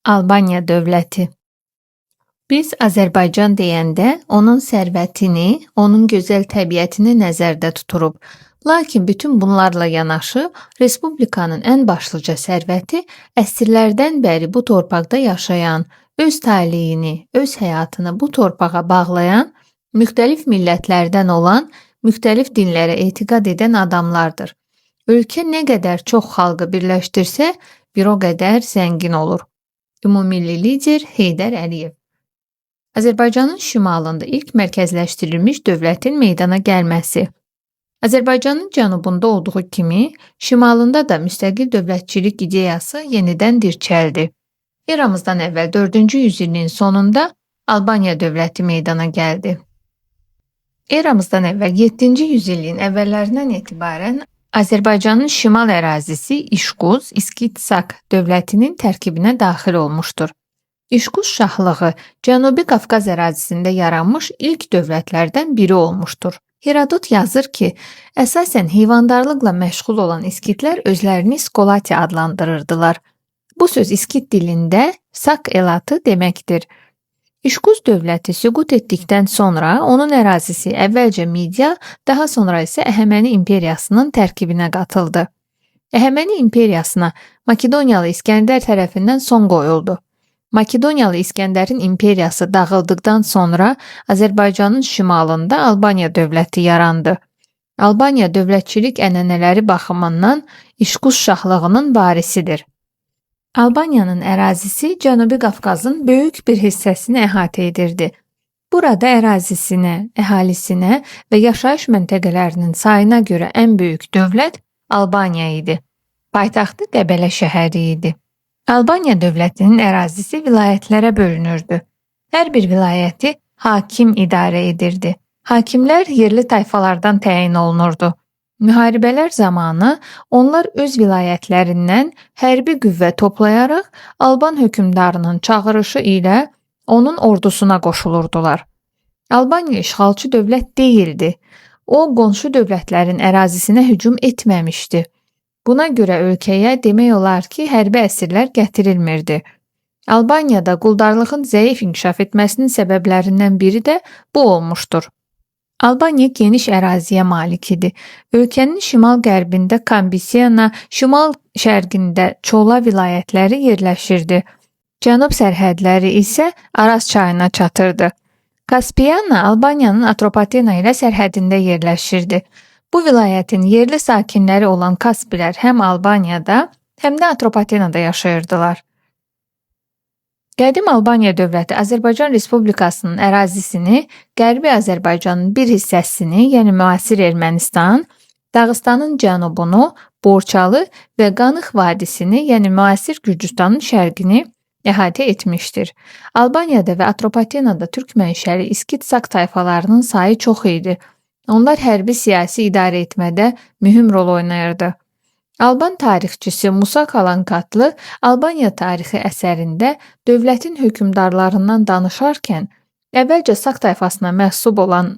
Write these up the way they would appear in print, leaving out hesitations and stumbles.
Albaniya dövləti. Biz Azərbaycan deyəndə onun sərvətini, onun gözəl təbiətini nəzərdə tuturuq. Lakin bütün bunlarla yanaşı, respublikanın ən başlıca sərvəti əsrlərdən bəri bu torpaqda yaşayan, öz taleyini, öz həyatını bu torpağa bağlayan, müxtəlif millətlərdən olan, müxtəlif dinlərə etiqad edən adamlardır. Ölkə nə qədər çox xalqı birləşdirsə, bir o qədər zəngin olur. Ümummilli lider Heydər Əliyev. Azərbaycanın şimalında ilk mərkəzləşdirilmiş dövlətin meydana gəlməsi. Azərbaycanın cənubunda olduğu kimi, şimalında da müstəqil dövlətçilik ideyası yenidən dirçəldi. Eramızdan əvvəl 4-cü yüzilliyin sonunda Albaniya dövləti meydana gəldi. Eramızdan əvvəl 7-ci yüzilliyin əvvəllərindən etibarən Azərbaycanın şimal ərazisi İşquz, İskitsak dövlətinin tərkibinə daxil olmuşdur. İşquz şahlığı Cənubi Qafqaz ərazisində yaranmış ilk dövlətlərdən biri olmuşdur. Herodot yazır ki, əsasən heyvandarlıqla məşğul olan İskitlər özlərini Skolati adlandırırdılar. Bu söz İskit dilində sak elatı deməkdir. İşquz dövləti süqut etdikdən sonra onun ərazisi əvvəlcə Midiya, daha sonra isə Əhəməni imperiyasının tərkibinə qatıldı. Əhəməni imperiyasına Makedoniyalı İskəndər tərəfindən son qoyuldu. Makedoniyalı İskəndərin imperiyası dağıldıqdan sonra Azərbaycanın şimalında Albaniya dövləti yarandı. Albaniya dövlətçilik ənənələri baxımından İşquz şahlığının varisidir. Albaniyanın ərazisi Cənubi Qafqazın böyük bir hissəsini əhatə edirdi. Burada ərazisinə, əhalisinə və yaşayış məntəqələrinin sayına görə ən böyük dövlət Albaniya idi. Paytaxtı Qəbələ şəhəri idi. Albaniya dövlətinin ərazisi vilayətlərə bölünürdü. Hər bir vilayəti hakim idarə edirdi. Hakimlər yerli tayfalardan təyin olunurdu. Müharibələr zamanı onlar öz vilayətlərindən hərbi qüvvə toplayaraq Alban hökmdarının çağırışı ilə onun ordusuna qoşulurdular. Albaniya işğalçı dövlət deyildi. O, qonşu dövlətlərin ərazisinə hücum etməmişdi. Buna görə ölkəyə demək olar ki, hərbi əsirlər gətirilmirdi. Albaniyada quldarlığın zəif inkişaf etməsinin səbəblərindən biri də bu olmuşdur. Albaniya geniş əraziyə malik idi. Ölkənin şimal-qərbində Kambisiyana, şimal-şərqində Çola vilayətləri yerləşirdi. Cənub sərhədləri isə Araz çayına çatırdı. Kaspiyana Albaniyanın Atropatena ilə sərhədində yerləşirdi. Bu vilayətin yerli sakinləri olan Kaspilər həm Albaniyada, həm də Atropatenada yaşayırdılar. Qədim Albaniya dövləti Azərbaycan Respublikasının ərazisini, Qərbi Azərbaycanın bir hissəsini, yəni müasir Ermənistan, Dağıstanın cənubunu, Borçalı və Qanıq vadisini, yəni müasir Gürcüstanın şərqini əhatə etmişdir. Albaniyada və Atropatenada türk mənşəli İskitsak tayfalarının sayı çox idi. Onlar hərbi siyasi idarə etmədə mühüm rol oynayırdı. Alban tarixçisi Musa Kalankatlı Albaniya tarixi əsərində dövlətin hökmdarlarından danışarkən əvvəlcə Sak tayfasına məxsub olan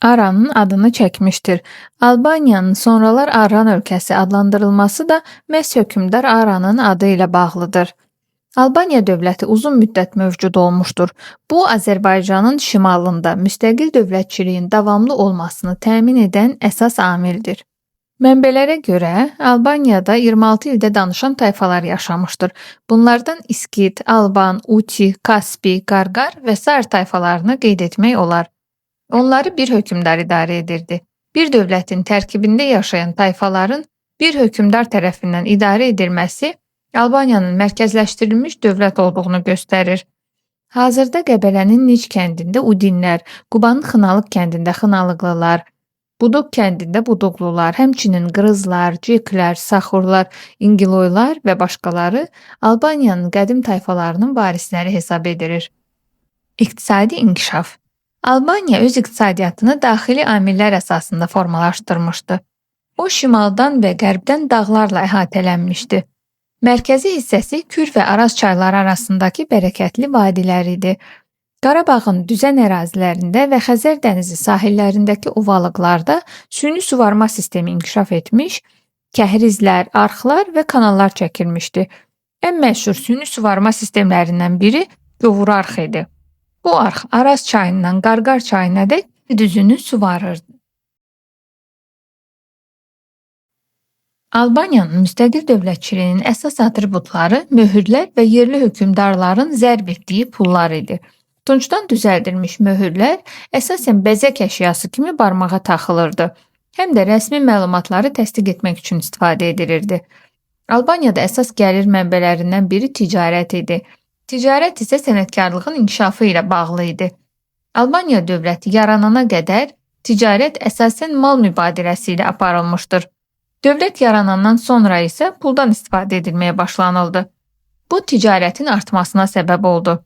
Aranın adını çəkmişdir. Albaniyanın sonralar Aran ölkəsi adlandırılması da məhz hökmdar Aranın adı ilə bağlıdır. Albaniya dövləti uzun müddət mövcud olmuşdur. Bu, Azərbaycanın şimalında müstəqil dövlətçiliyin davamlı olmasını təmin edən əsas amildir. Mənbələrə görə Albaniyada 26 ildə danışan tayfalar yaşamışdır. Bunlardan İskit, Alban, Uti, Kaspi, Qarqar və sair tayfalarını qeyd etmək olar. Onları bir hökmdar idarə edirdi. Bir dövlətin tərkibində yaşayan tayfaların bir hökmdar tərəfindən idarə edilməsi Albaniyanın mərkəzləşdirilmiş dövlət olduğunu göstərir. Hazırda Qəbələnin Nic kəndində Udinlər, Qubanın Xınalıq kəndində Xınalıqlılar, Buduq kəndində Buduqlular, həmçinin Qırızlar, Ceklər, Saxurlar, İngiloylar və başqaları Albaniyanın qədim tayfalarının varisləri hesab edilir. İqtisadi inkişaf. Albaniya öz iqtisadiyyatını daxili amillər əsasında formalaşdırmışdı. O, şimaldan və qərbdən dağlarla əhatələnmişdi. Mərkəzi hissəsi Kür və Araz çayları arasındakı bərəkətli vadilər idi. Qarabağın düzən ərazilərində və Xəzər dənizi sahillərindəki ovalıqlarda süni suvarma sistemi inkişaf etmiş, kəhrizlər, arxlar və kanallar çəkilmişdi. Ən məşhur süni suvarma sistemlərindən biri Gövur arx idi. Bu arx Araz çayından Qarqar çayınadək düzünü suvarırdı. Albaniyanın müstəqil dövlətçiliyinin əsas atributları möhürlər və yerli hökmdarların zərb etdiyi pullar idi. Tuncdan düzəldilmiş möhürlər əsasən bəzək əşyası kimi barmağa taxılırdı. Həm də rəsmi məlumatları təsdiq etmək üçün istifadə edilirdi. Albaniyada əsas gəlir mənbələrindən biri ticarət idi. Ticarət isə sənətkarlığın inkişafı ilə bağlı idi. Albaniya dövləti yaranana qədər ticarət əsasən mal mübadiləsi ilə aparılmışdır. Dövlət yaranandan sonra isə puldan istifadə edilməyə başlanıldı. Bu ticarətin artmasına səbəb oldu.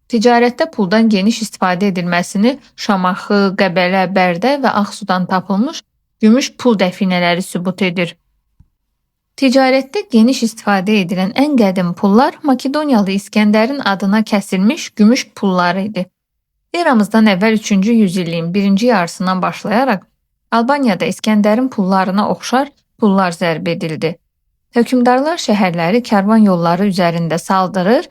Ticarətdə puldan geniş istifadə edilməsini Şamaxı, Qəbələ, Bərdə və Ağsudan tapılmış gümüş pul dəfinələri sübut edir. Ticarətdə geniş istifadə edilən ən qədim pullar Makedoniyalı İskəndərin adına kəsilmiş gümüş pulları idi. Eramızdan əvvəl 3-cü yüzilliyin birinci yarısından başlayaraq Albaniyada İskəndərin pullarına oxşar pullar zərb edildi. Hökmdarlar şəhərləri karvan yolları üzərində saldırır,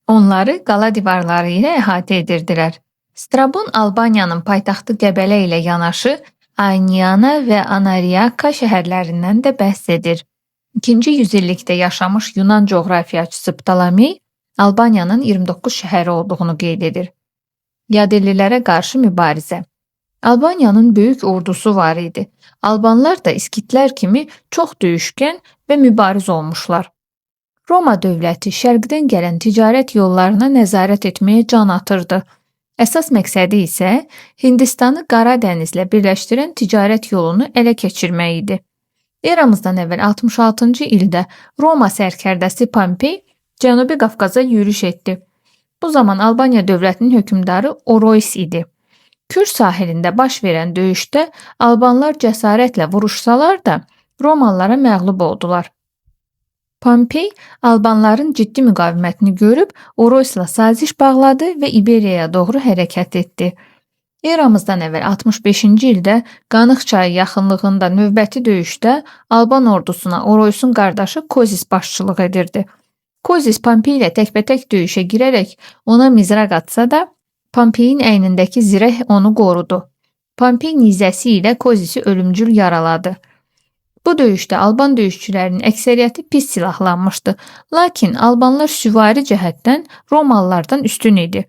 onları qala divarları ilə əhatə edirdilər. Strabon Albaniyanın paytaxtı Qəbələ ilə yanaşı Ayniana və Anariaka şəhərlərindən də bəhs edir. 2-ci yüzillikdə yaşamış Yunan coğrafiyaçısı Ptolemey Albaniyanın 29 şəhəri olduğunu qeyd edir. Yadellilərə qarşı mübarizə. Albaniyanın böyük ordusu var idi. Albanlar da İskitlər kimi çox döyüşkən və mübariz olmuşlar. Roma dövləti şərqdən gələn ticarət yollarına nəzarət etməyə can atırdı. Əsas məqsədi isə Hindistanı Qara dənizlə birləşdirən ticarət yolunu ələ keçirmək idi. Eramızdan əvvəl 66-cı ildə Roma sərkərdəsi Pompey Cənubi Qafqaza yürüş etdi. Bu zaman Albaniya dövlətinin hökmdarı Orois idi. Kür sahilində baş verən döyüşdə Albanlar cəsarətlə vuruşsalar da Romalılara məğlub oldular. Pompey Albanların ciddi müqavimətini görüb Oroislə saziş bağladı və İberiyaya doğru hərəkət etdi. Eramızdan əvvəl 65-ci ildə Qanıq çayı yaxınlığında növbəti döyüşdə Alban ordusuna Oroisun qardaşı Kozis başçılıq edirdi. Kozis Pompey ilə təkbətək döyüşə girərək ona mizraq atsa da Pompeyin əynindəki zirək onu qorudu. Pompey nizəsi ilə Kozisi ölümcül yaraladı. Bu döyüşdə Alban döyüşçülərinin əksəriyyəti pis silahlanmışdı, lakin Albanlar süvari cəhətdən Romalılardan üstün idi.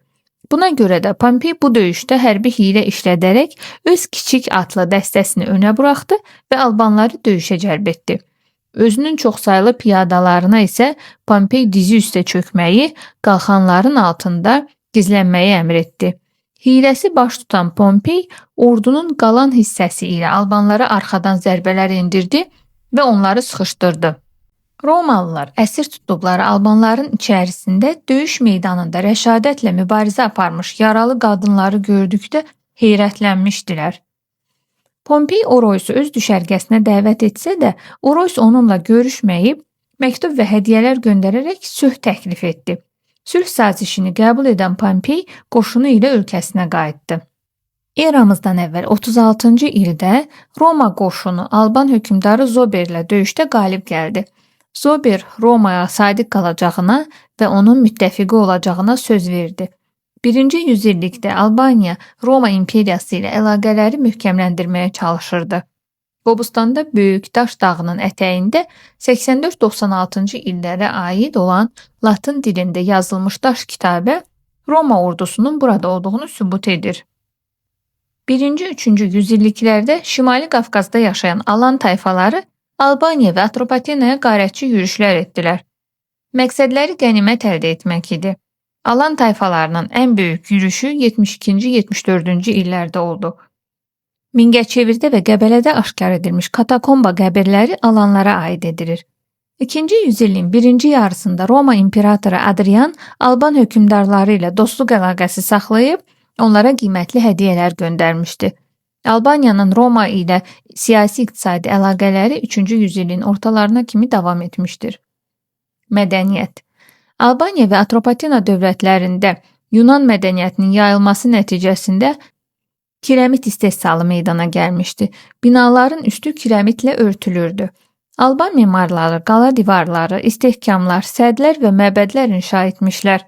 Buna görə də Pompey bu döyüşdə hərbi hiylə işlədərək öz kiçik atlı dəstəsini önə buraxdı və Albanları döyüşə cəlb etdi. Özünün çoxsaylı piyadalarına isə Pompey dizi üstə çökməyi, qalxanların altında gizlənməyi əmr etdi. Hiləsi baş tutan Pompey ordunun qalan hissəsi ilə Albanlara arxadan zərbələr endirdi və onları sıxışdırdı. Romalılar əsir tutduqları Albanların içərisində döyüş meydanında rəşadətlə mübarizə aparmış yaralı qadınları gördükdə heyrətlənmişdilər. Pompey Oroisu öz düşərgəsinə dəvət etsə də, Orois onunla görüşməyib, məktub və hədiyyələr göndərərək sülh təklif etdi. Sülh sazişini qəbul edən Pompey qoşunu ilə ölkəsinə qayıtdı. Eramızdan əvvəl 36-cı ildə Roma qoşunu Alban hökmdarı Zoberlə döyüşdə qalib gəldi. Zober Romaya sadiq qalacağına və onun müttəfiqi olacağına söz verdi. 1-ci yüzillikdə Albaniya Roma imperiyası ilə əlaqələri möhkəmləndirməyə çalışırdı. Qobustanda Böyük Daş dağının ətəyində 84-96-cı illərə aid olan Latın dilində yazılmış daş kitabə Roma ordusunun burada olduğunu sübut edir. 1-3-cü yüzilliklərdə Şimali Qafqazda yaşayan Alan tayfaları Albaniya və Atropatenaya qarətçi yürüşlər etdilər. Məqsədləri qənimət əldə etmək idi. Alan tayfalarının ən böyük yürüşü 72-74-cü illərdə oldu. Mingəçevirdə və Qəbələdə aşkar edilmiş katakomba qəbirləri Alanlara aid edilir. 2-ci yüzilliyin birinci yarısında Roma imperatoru Adrian Alban hökmdarları ilə dostluq əlaqəsi saxlayıb, onlara qiymətli hədiyyələr göndərmişdi. Albaniyanın Roma ilə siyasi-iqtisadi əlaqələri 3-cü yüzilliyin ortalarına kimi davam etmişdir. Mədəniyyət. Albaniya və Atropatena dövlətlərində Yunan mədəniyyətinin yayılması nəticəsində kiremit istehsalı meydana gəlmişdi. Binaların üstü kiremitlə örtülürdü. Alban memarları qala divarları, istehkamlar, sədlər və məbədlər inşa etmişlər.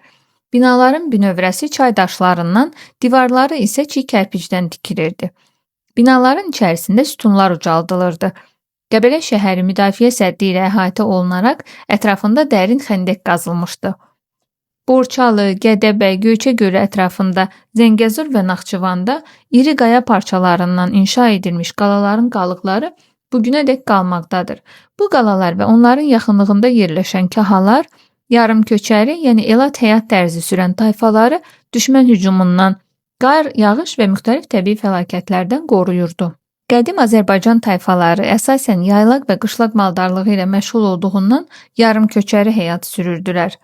Binaların bünövrəsi çay daşlarından, divarları isə çiy kərpicdən tikilirdi. Binaların içərisində sütunlar ucaldılırdı. Qəbələ şəhəri müdafiə səddi ilə əhatə olunaraq ətrafında dərin xəndək qazılmışdı. Borçalı, Gədəbəy, Göyçəgörü ətrafında, Zəngəzur və Naxçıvanda iri qaya parçalarından inşa edilmiş qalaların qalıqları bugünədək qalmaqdadır. Bu qalalar və onların yaxınlığında yerləşən kahalar yarımköçəri, yəni elat həyat tərzi sürən tayfaları düşmən hücumundan, qar, yağış və müxtəlif təbii fəlakətlərdən qoruyurdu. Qədim Azərbaycan tayfaları əsasən yaylaq və qışlaq maldarlığı ilə məşğul olduğundan yarımköçəri həyat sürürdülər.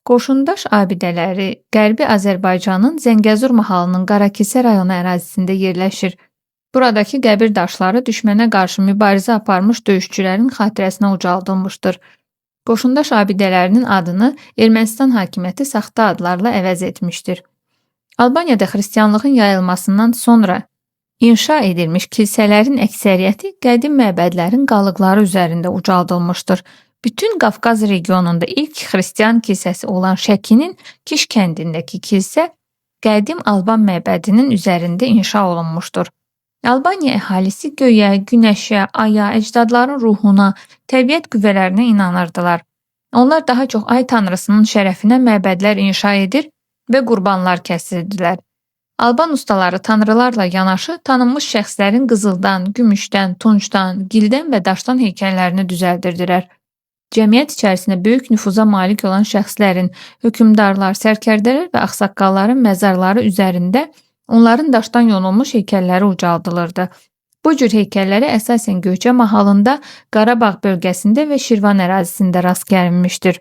Qoşundaş abidələri Qərbi Azərbaycanın Zəngəzur mahalının Qarakilsə rayonu ərazisində yerləşir. Buradakı qəbir daşları düşmənə qarşı mübarizə aparmış döyüşçülərin xatirəsinə ucaldılmışdır. Qoşundaş abidələrinin adını Ermənistan hakimiyyəti saxta adlarla əvəz etmişdir. Albaniyada xristianlığın yayılmasından sonra inşa edilmiş kilsələrin əksəriyyəti qədim məbədlərin qalıqları üzərində ucaldılmışdır. Bütün Qafqaz regionunda ilk xristian kilsəsi olan Şəkinin Kiş kəndindəki kilsə qədim Alban məbədinin üzərində inşa olunmuşdur. Albaniya əhalisi göyə, günəşə, aya, əcdadların ruhuna, təbiət qüvvələrinə inanırdılar. Onlar daha çox ay tanrısının şərəfinə məbədlər inşa edir və qurbanlar kəsirdilər. Alban ustaları tanrılarla yanaşı tanınmış şəxslərin qızıldan, gümüşdən, tuncdan, gildən və daşdan heykəllərini düzəldirdilər. Cəmiyyət içərisində böyük nüfuza malik olan şəxslərin, hökmdarlar, sərkərdələr və ağsaqqalların məzarları üzərində onların daşdan yonulmuş heykəlləri ucaldılırdı. Bu cür heykəllərə əsasən Göyçə mahalında, Qarabağ bölgəsində və Şirvan ərazisində rast gəlinmişdir.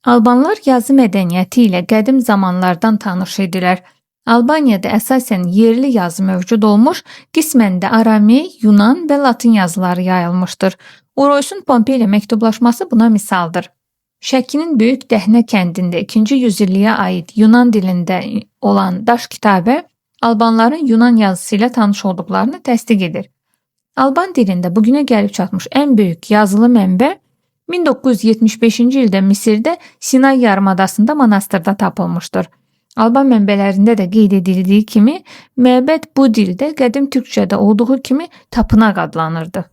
Albanlar yazı mədəniyyəti ilə qədim zamanlardan tanış idilər. Albaniyada əsasən yerli yazı mövcud olmuş, qismən də aramey, Yunan və Latin yazıları yayılmışdır. Uros'un Pompey ilə məktublaşması buna misaldır. Şəkinin Böyük Dəhnə kəndində 2-ci yüzilliyə aid Yunan dilində olan daş kitabə Albanların Yunan yazısı ilə tanış olduqlarını təsdiq edir. Alban dilində bugünə gəlib çatmış ən böyük yazılı mənbə 1975-ci ildə Misirdə Sinay yarımadasında monastırda tapılmışdır. Alban mənbələrində də qeyd edildiyi kimi, məbəd bu dildə qədim türkçədə olduğu kimi tapınaq adlanırdı.